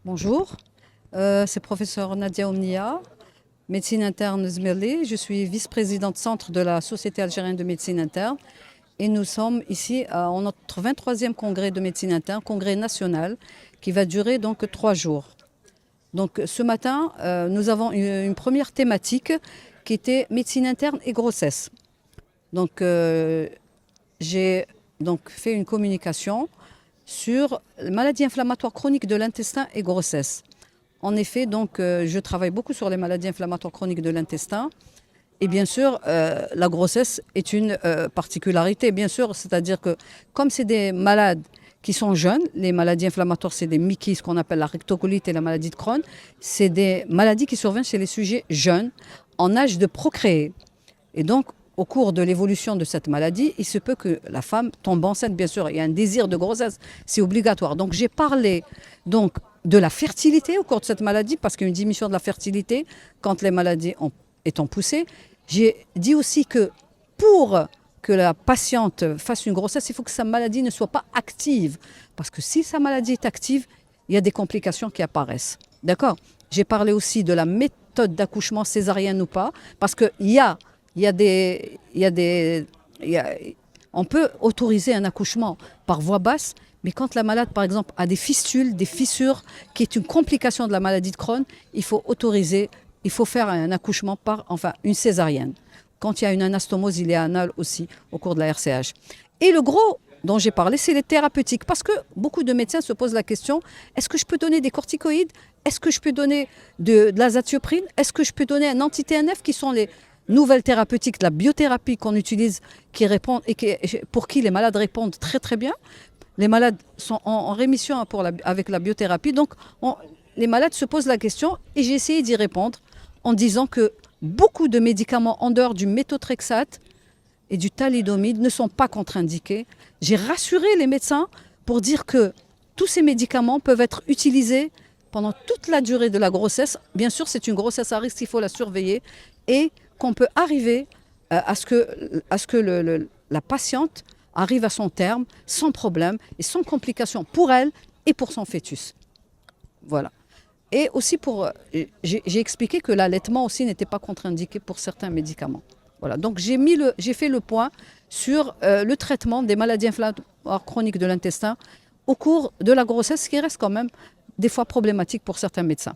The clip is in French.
Bonjour, c'est professeur Nadia Omnia, médecine interne Zmirli. Je suis vice-présidente centre de la Société algérienne de médecine interne et nous sommes ici en notre 23e congrès de médecine interne, congrès national, qui va durer donc 3 jours. Donc ce matin, nous avons une première thématique qui était médecine interne et grossesse. Donc j'ai donc fait une communication sur maladies inflammatoires chroniques de l'intestin et grossesse. En effet, donc, je travaille beaucoup sur les maladies inflammatoires chroniques de l'intestin. Et bien sûr, la grossesse est une particularité, bien sûr. C'est-à-dire que comme c'est des malades qui sont jeunes, les maladies inflammatoires, c'est des MICI, ce qu'on appelle la rectocolite et la maladie de Crohn. C'est des maladies qui surviennent chez les sujets jeunes, en âge de procréer. Et donc, au cours de l'évolution de cette maladie, il se peut que la femme tombe enceinte, bien sûr. Il y a un désir de grossesse, c'est obligatoire. Donc j'ai parlé donc, de la fertilité au cours de cette maladie, parce qu'il y a une diminution de la fertilité quand les maladies étant poussées. J'ai dit aussi que pour que la patiente fasse une grossesse, il faut que sa maladie ne soit pas active. Parce que si sa maladie est active, il y a des complications qui apparaissent. D'accord? J'ai parlé aussi de la méthode d'accouchement césarienne ou pas, parce qu'il y a on peut autoriser un accouchement par voie basse, mais quand la malade, par exemple, a des fistules, des fissures, qui est une complication de la maladie de Crohn, il faut faire un accouchement par, une césarienne. Quand il y a une anastomose iléanale aussi, au cours de la RCH. Et le gros dont j'ai parlé, c'est les thérapeutiques. Parce que beaucoup de médecins se posent la question, est-ce que je peux donner des corticoïdes? Est-ce que je peux donner de l'azatioprine? Est-ce que je peux donner un anti-TNF qui sont les nouvelles thérapeutiques, la biothérapie qu'on utilise, pour qui les malades répondent très très bien. Les malades sont en rémission avec la biothérapie. Donc les malades se posent la question et j'ai essayé d'y répondre en disant que beaucoup de médicaments en dehors du méthotrexate et du thalidomide ne sont pas contre-indiqués. J'ai rassuré les médecins pour dire que tous ces médicaments peuvent être utilisés pendant toute la durée de la grossesse. Bien sûr, c'est une grossesse à risque, il faut la surveiller. Et qu'on peut arriver à ce que la patiente arrive à son terme sans problème et sans complications pour elle et pour son fœtus. Voilà. Et aussi j'ai expliqué que l'allaitement aussi n'était pas contre-indiqué pour certains médicaments. Voilà. Donc j'ai fait le point sur le traitement des maladies inflammatoires chroniques de l'intestin au cours de la grossesse, ce qui reste quand même des fois problématique pour certains médecins.